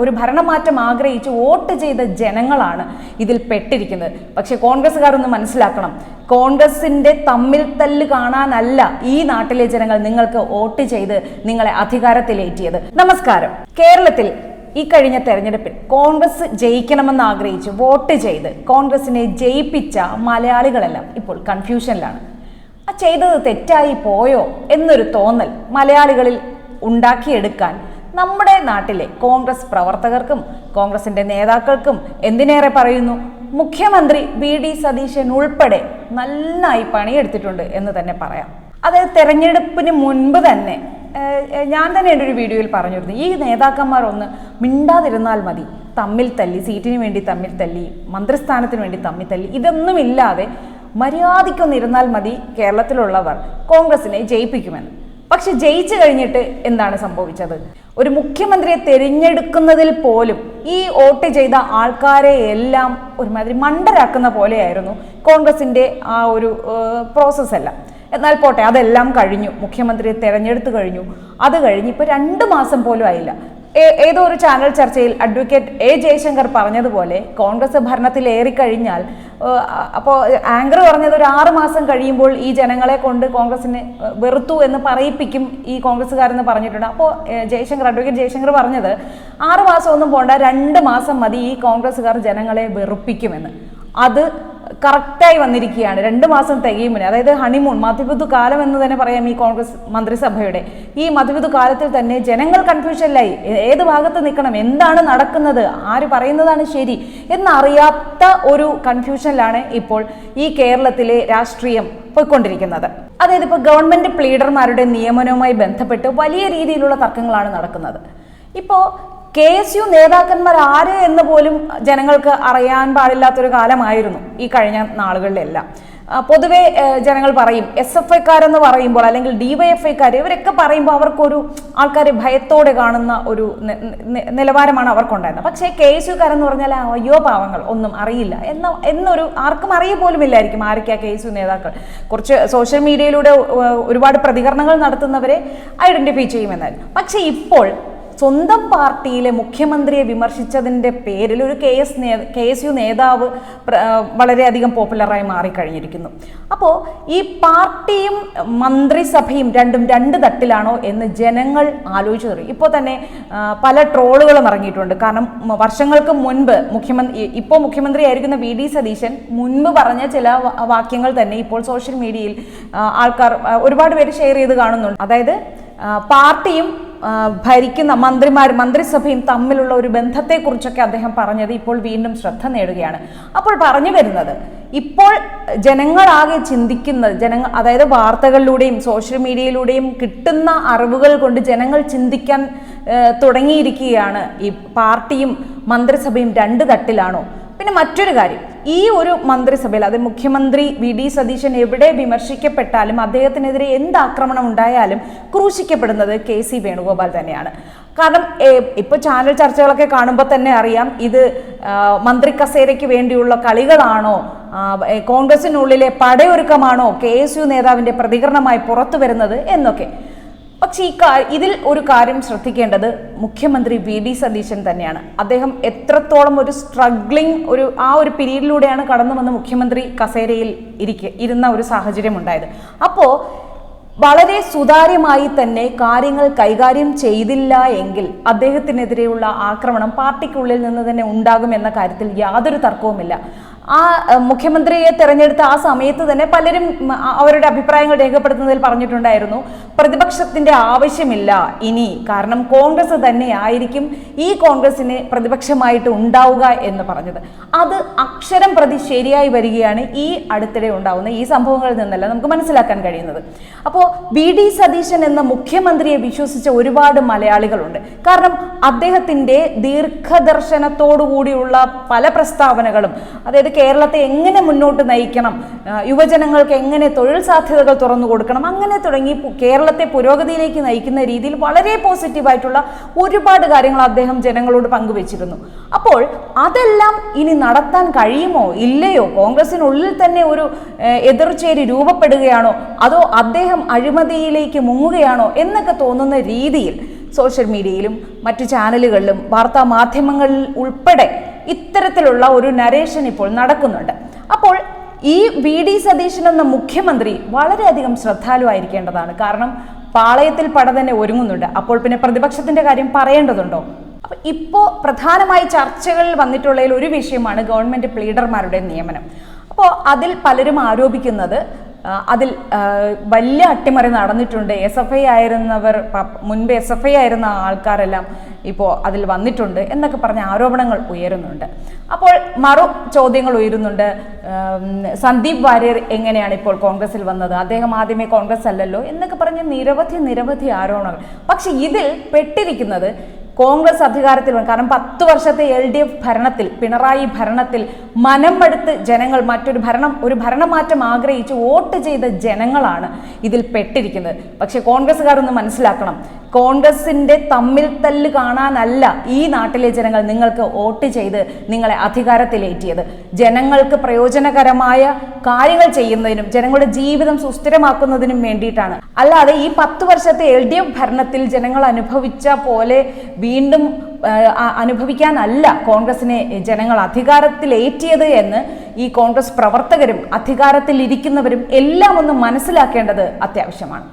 ഒരു ഭരണമാറ്റം ആഗ്രഹിച്ച് വോട്ട് ചെയ്ത ജനങ്ങളാണ് ഇതിൽ പെട്ടിരിക്കുന്നത്. പക്ഷെ കോൺഗ്രസ്സുകാരൊന്ന് മനസ്സിലാക്കണം, കോൺഗ്രസിന്റെ തമ്മിൽ തല്ല് കാണാനല്ല ഈ നാട്ടിലെ ജനങ്ങൾ നിങ്ങൾക്ക് വോട്ട് ചെയ്ത് നിങ്ങളെ അധികാരത്തിലേറ്റിയത്. നമസ്കാരം. കേരളത്തിൽ ഈ കഴിഞ്ഞ തെരഞ്ഞെടുപ്പിൽ കോൺഗ്രസ് ജയിക്കണമെന്ന് ആഗ്രഹിച്ച് വോട്ട് ചെയ്ത് കോൺഗ്രസിനെ ജയിപ്പിച്ച മലയാളികളെല്ലാം ഇപ്പോൾ കൺഫ്യൂഷനിലാണ്. ആ ചെയ്തത് തെറ്റായി പോയോ എന്നൊരു തോന്നൽ മലയാളികളിൽ ഉണ്ടാക്കിയെടുക്കാൻ നമ്മുടെ നാട്ടിലെ കോൺഗ്രസ് പ്രവർത്തകർക്കും കോൺഗ്രസിന്റെ നേതാക്കൾക്കും, എന്തിനേറെ പറയുന്നു മുഖ്യമന്ത്രി വി.ഡി. സതീശൻ ഉൾപ്പെടെ നന്നായി പണിയെടുത്തിട്ടുണ്ട് എന്ന് തന്നെ പറയാം. അതായത് തെരഞ്ഞെടുപ്പിന് മുൻപ് തന്നെ ഞാൻ തന്നെ എൻ്റെ ഒരു വീഡിയോയിൽ പറഞ്ഞിരുന്നു, ഈ നേതാക്കന്മാർ ഒന്ന് മിണ്ടാതിരുന്നാൽ മതി, തമ്മിൽ തല്ലി, സീറ്റിന് വേണ്ടി തമ്മിൽ തല്ലി, മന്ത്രിസ്ഥാനത്തിന് വേണ്ടി തമ്മിൽ തല്ലി, ഇതൊന്നുമില്ലാതെ മര്യാദയ്ക്കൊന്നിരുന്നാൽ മതി, കേരളത്തിലുള്ളവർ കോൺഗ്രസിനെ ജയിപ്പിക്കുമെന്ന്. പക്ഷെ ജയിച്ചു കഴിഞ്ഞിട്ട് എന്താണ് സംഭവിച്ചത്? ഒരു മുഖ്യമന്ത്രിയെ തിരഞ്ഞെടുക്കുന്നതിൽ പോലും ഈ വോട്ട് ചെയ്ത ആൾക്കാരെ എല്ലാം ഒരുമാതിരി മണ്ടരാക്കുന്ന പോലെയായിരുന്നു കോൺഗ്രസിന്റെ ആ ഒരു പ്രോസസ്സ് എല്ലാം. എന്നാൽ പോട്ടെ, അതെല്ലാം കഴിഞ്ഞു, മുഖ്യമന്ത്രിയെ തെരഞ്ഞെടുത്തു കഴിഞ്ഞു. അത് കഴിഞ്ഞ് ഇപ്പൊ 2 മാസം പോലും ആയില്ല. ഏതോ ഒരു ചാനൽ ചർച്ചയിൽ അഡ്വക്കേറ്റ് എ ജയശങ്കർ പറഞ്ഞതുപോലെ കോൺഗ്രസ് ഭരണത്തിലേറിക്കഴിഞ്ഞാൽ, അപ്പോൾ ആങ്കർ പറഞ്ഞത് ഒരു 6 മാസം കഴിയുമ്പോൾ ഈ ജനങ്ങളെ കൊണ്ട് കോൺഗ്രസിനെ വെറുത്തു എന്ന് പറയിപ്പിക്കും ഈ കോൺഗ്രസ്സുകാരെന്ന് പറഞ്ഞിട്ടുണ്ട്. അപ്പോൾ അഡ്വക്കേറ്റ് ജയശങ്കർ പറഞ്ഞത് 6 മാസം ഒന്നും പോണ്ട, 2 മാസം മതി, ഈ കോൺഗ്രസ്സുകാർ ജനങ്ങളെ വെറുപ്പിക്കുമെന്ന്. അത് കറക്റ്റായി വന്നിരിക്കുകയാണ്. 2 മാസം തികയുമ്പോൾ, അതായത് ഹണിമൂൺ, മധുവിധു കാലം എന്ന് തന്നെ പറയാം ഈ കോൺഗ്രസ് മന്ത്രിസഭയുടെ. ഈ മധുവിധു കാലത്തിൽ തന്നെ ജനങ്ങൾ കൺഫ്യൂഷനിലായി, ഏത് ഭാഗത്ത് നിൽക്കണം, എന്താണ് നടക്കുന്നത്, ആര് പറയുന്നതാണ് ശരി എന്നറിയാത്ത ഒരു കൺഫ്യൂഷനിലാണ് ഇപ്പോൾ ഈ കേരളത്തിലെ രാഷ്ട്രീയം പോയിക്കൊണ്ടിരിക്കുന്നത്. അതായത് ഇപ്പോൾ ഗവൺമെന്റ് പ്ലീഡർമാരുടെ നിയമനവുമായി ബന്ധപ്പെട്ട് വലിയ രീതിയിലുള്ള തർക്കങ്ങളാണ് നടക്കുന്നത്. ഇപ്പോൾ KSU നേതാക്കന്മാർ ആര് എന്ന് പോലും ജനങ്ങൾക്ക് അറിയാൻ പാടില്ലാത്തൊരു കാലമായിരുന്നു ഈ കഴിഞ്ഞ നാളുകളിലെല്ലാം. പൊതുവെ ജനങ്ങൾ പറയും SFIക്കാരെന്ന് പറയുമ്പോൾ, അല്ലെങ്കിൽ DYFIക്കാർ, ഇവരൊക്കെ പറയുമ്പോൾ അവർക്കൊരു ആൾക്കാരെ ഭയത്തോടെ കാണുന്ന ഒരു നിലവാരമാണ് അവർക്കുണ്ടായിരുന്നത്. പക്ഷേ KSUക്കാരെന്ന് പറഞ്ഞാൽ അയ്യോ പാവങ്ങൾ, ഒന്നും അറിയില്ല എന്നൊരു ആർക്കും അറിയ പോലും ഇല്ലായിരിക്കും ആരൊക്കെയാ KSU നേതാക്കൾ. കുറച്ച് സോഷ്യൽ മീഡിയയിലൂടെ ഒരുപാട് പ്രതികരണങ്ങൾ നടത്തുന്നവരെ ഐഡന്റിഫൈ ചെയ്യുമെന്നായിരുന്നു. പക്ഷേ ഇപ്പോൾ സ്വന്തം പാർട്ടിയിലെ മുഖ്യമന്ത്രിയെ വിമർശിച്ചതിൻ്റെ പേരിൽ ഒരു KSU നേതാവ് വളരെയധികം പോപ്പുലറായി മാറിക്കഴിഞ്ഞിരിക്കുന്നു. അപ്പോൾ ഈ പാർട്ടിയും മന്ത്രിസഭയും രണ്ടും 2 തട്ടിലാണോ എന്ന് ജനങ്ങൾ ആലോചിച്ചു തുടങ്ങി. ഇപ്പോൾ തന്നെ പല ട്രോളുകളും ഇറങ്ങിയിട്ടുണ്ട്. കാരണം വർഷങ്ങൾക്ക് മുൻപ് ഇപ്പോൾ മുഖ്യമന്ത്രിയായിരിക്കുന്ന വി.ഡി. സതീശൻ മുൻപ് പറഞ്ഞ ചില വാക്യങ്ങൾ തന്നെ ഇപ്പോൾ സോഷ്യൽ മീഡിയയിൽ ആൾക്കാർ ഒരുപാട് പേര് ഷെയർ ചെയ്ത് കാണുന്നുണ്ട്. അതായത് പാർട്ടിയും ഭരിക്കുന്ന മന്ത്രിസഭയും തമ്മിലുള്ള ഒരു ബന്ധത്തെക്കുറിച്ചൊക്കെ അദ്ദേഹം പറഞ്ഞത് ഇപ്പോൾ വീണ്ടും ശ്രദ്ധ നേടുകയാണ്. അപ്പോൾ പറഞ്ഞു വരുന്നത്, ഇപ്പോൾ ജനങ്ങളാകെ ചിന്തിക്കുന്നത്, അതായത് വാർത്തകളിലൂടെയും സോഷ്യൽ മീഡിയയിലൂടെയും കിട്ടുന്ന അറിവുകൾ കൊണ്ട് ജനങ്ങൾ ചിന്തിക്കാൻ തുടങ്ങിയിരിക്കുകയാണ്, ഈ പാർട്ടിയും മന്ത്രിസഭയും 2 തട്ടിലാണോ. പിന്നെ മറ്റൊരു കാര്യം, ഈ ഒരു മന്ത്രിസഭയിൽ, അത് മുഖ്യമന്ത്രി വി.ഡി. സതീശൻ എവിടെ വിമർശിക്കപ്പെട്ടാലും, അദ്ദേഹത്തിനെതിരെ എന്ത് ആക്രമണം ഉണ്ടായാലും ക്രൂശിക്കപ്പെടുന്നത് KC വേണുഗോപാൽ തന്നെയാണ്. കാരണം ഇപ്പോൾ ചാനൽ ചർച്ചകളൊക്കെ കാണുമ്പോൾ തന്നെ അറിയാം, ഇത് മന്ത്രി കസേരയ്ക്ക് വേണ്ടിയുള്ള കളികളാണോ, കോൺഗ്രസിനുള്ളിലെ പടയൊരുക്കമാണോ KSU നേതാവിന്റെ പ്രതികരണമായി പുറത്തു വരുന്നത് എന്നൊക്കെ. പക്ഷേ ഇതിൽ ഒരു കാര്യം ശ്രദ്ധിക്കേണ്ടത് മുഖ്യമന്ത്രി വി.ഡി. സതീശൻ തന്നെയാണ്. അദ്ദേഹം എത്രത്തോളം ഒരു സ്ട്രഗ്ലിംഗ് ആ ഒരു പീരീഡിലൂടെയാണ് കടന്നു വന്ന് മുഖ്യമന്ത്രി കസേരയിൽ ഇരുന്ന ഒരു സാഹചര്യം ഉണ്ടായത്. അപ്പോൾ വളരെ സുതാര്യമായി തന്നെ കാര്യങ്ങൾ കൈകാര്യം ചെയ്തില്ല എങ്കിൽ അദ്ദേഹത്തിനെതിരെയുള്ള ആക്രമണം പാർട്ടിക്കുള്ളിൽ നിന്ന് തന്നെ ഉണ്ടാകുമെന്ന കാര്യത്തിൽ യാതൊരു തർക്കവുമില്ല. ആ മുഖ്യമന്ത്രിയെ തെരഞ്ഞെടുത്ത ആ സമയത്ത് തന്നെ പലരും അവരുടെ അഭിപ്രായങ്ങൾ രേഖപ്പെടുത്തുന്നതിൽ പറഞ്ഞിട്ടുണ്ടായിരുന്നു, പ്രതിപക്ഷത്തിന്റെ ആവശ്യമില്ല ഇനി, കാരണം കോൺഗ്രസ് തന്നെ ആയിരിക്കും ഈ കോൺഗ്രസിന് പ്രതിപക്ഷമായിട്ട് ഉണ്ടാവുക എന്ന് പറഞ്ഞത്. അത് അക്ഷരം പ്രതി ശരിയായി വരികയാണ് ഈ അടുത്തിടെ ഉണ്ടാവുന്ന ഈ സംഭവങ്ങളിൽ നിന്നല്ല നമുക്ക് മനസ്സിലാക്കാൻ കഴിയുന്നത്. അപ്പോൾ വി.ഡി. സതീശൻ എന്ന മുഖ്യമന്ത്രിയെ വിശ്വസിച്ച ഒരുപാട് മലയാളികളുണ്ട്. കാരണം അദ്ദേഹത്തിന്റെ ദീർഘദർശനത്തോടുകൂടിയുള്ള പല പ്രസ്താവനകളും, അതായത് കേരളത്തെ എങ്ങനെ മുന്നോട്ട് നയിക്കണം, യുവജനങ്ങൾക്ക് എങ്ങനെ തൊഴിൽ സാധ്യതകൾ തുറന്നു കൊടുക്കണം, അങ്ങനെ തുടങ്ങി കേരളത്തെ പുരോഗതിയിലേക്ക് നയിക്കുന്ന രീതിയിൽ വളരെ പോസിറ്റീവായിട്ടുള്ള ഒരുപാട് കാര്യങ്ങൾ അദ്ദേഹം ജനങ്ങളോട് പങ്കുവച്ചിരുന്നു. അപ്പോൾ അതെല്ലാം ഇനി നടത്താൻ കഴിയുമോ ഇല്ലയോ, കോൺഗ്രസിനുള്ളിൽ തന്നെ ഒരു എതിർചേരി രൂപപ്പെടുകയാണോ, അതോ അദ്ദേഹം അഴിമതിയിലേക്ക് മുങ്ങുകയാണോ എന്നൊക്കെ തോന്നുന്ന രീതിയിൽ സോഷ്യൽ മീഡിയയിലും മറ്റു ചാനലുകളിലും വാർത്താ മാധ്യമങ്ങളിൽ ഉൾപ്പെടെ ഇത്തരത്തിലുള്ള ഒരു നരേഷൻ ഇപ്പോൾ നടക്കുന്നുണ്ട്. അപ്പോൾ ഈ വി.ഡി. സതീശൻ എന്ന മുഖ്യമന്ത്രി വളരെയധികം ശ്രദ്ധാലുവായിരിക്കേണ്ടതാണ്. കാരണം പാളയത്തിൽ പട തന്നെ ഒരുങ്ങുന്നുണ്ട്. അപ്പോൾ പിന്നെ പ്രതിപക്ഷത്തിന്റെ കാര്യം പറയേണ്ടതുണ്ടോ? അപ്പൊ ഇപ്പോൾ പ്രധാനമായി ചർച്ചകളിൽ വന്നിട്ടുള്ളതിൽ ഒരു വിഷയമാണ് ഗവൺമെന്റ് പ്ലീഡർമാരുടെ നിയമനം. അപ്പോൾ അതിൽ പലരും ആരോപിക്കുന്നത് അതിൽ വലിയ അട്ടിമറി നടന്നിട്ടുണ്ട്. SFI ആയിരുന്നവർ, മുൻപ് SFI ആയിരുന്ന ആൾക്കാരെല്ലാം ഇപ്പോൾ അതിൽ വന്നിട്ടുണ്ട് എന്നൊക്കെ പറഞ്ഞ ആരോപണങ്ങൾ ഉയരുന്നുണ്ട്. അപ്പോൾ മറു ചോദ്യങ്ങൾ ഉയരുന്നുണ്ട്. സന്ദീപ് വാര്യർ എങ്ങനെയാണ് ഇപ്പോൾ കോൺഗ്രസിൽ വന്നത്? അദ്ദേഹം ആദ്യമേ കോൺഗ്രസ് അല്ലല്ലോ എന്നൊക്കെ പറഞ്ഞ് നിരവധി ആരോപണങ്ങൾ. പക്ഷെ ഇതിൽ പെട്ടിരിക്കുന്നത് കോൺഗ്രസ് അധികാരത്തിൽ വന്നു. കാരണം 10 വർഷത്തെ LDF ഭരണത്തിൽ, പിണറായി ഭരണത്തിൽ മനമെടുത്ത് ജനങ്ങൾ ഒരു ഭരണമാറ്റം ആഗ്രഹിച്ച് വോട്ട് ചെയ്ത ജനങ്ങളാണ് ഇതിൽ പെട്ടിരിക്കുന്നത്. പക്ഷെ കോൺഗ്രസ്സുകാരൊന്ന് മനസ്സിലാക്കണം, കോൺഗ്രസിന്റെ തമ്മിൽ തല്ല് കാണാനല്ല ഈ നാട്ടിലെ ജനങ്ങൾ നിങ്ങൾക്ക് വോട്ട് ചെയ്ത് നിങ്ങളെ അധികാരത്തിലേറ്റിയത്. ജനങ്ങൾക്ക് പ്രയോജനകരമായ കാര്യങ്ങൾ ചെയ്യുന്നതിനും ജനങ്ങളുടെ ജീവിതം സുസ്ഥിരമാക്കുന്നതിനും വേണ്ടിയിട്ടാണ്. അല്ലാതെ ഈ 10 വർഷത്തെ LDF ഭരണത്തിൽ ജനങ്ങൾ അനുഭവിച്ച പോലെ വീണ്ടും അനുഭവിക്കാനല്ല കോൺഗ്രസിനെ ജനങ്ങൾ അധികാരത്തിലേറ്റിയത് എന്ന് ഈ കോൺഗ്രസ് പ്രവർത്തകരും അധികാരത്തിൽ ഇരിക്കുന്നവരും എല്ലാം ഒന്ന് മനസ്സിലാക്കേണ്ടത് അത്യാവശ്യമാണ്.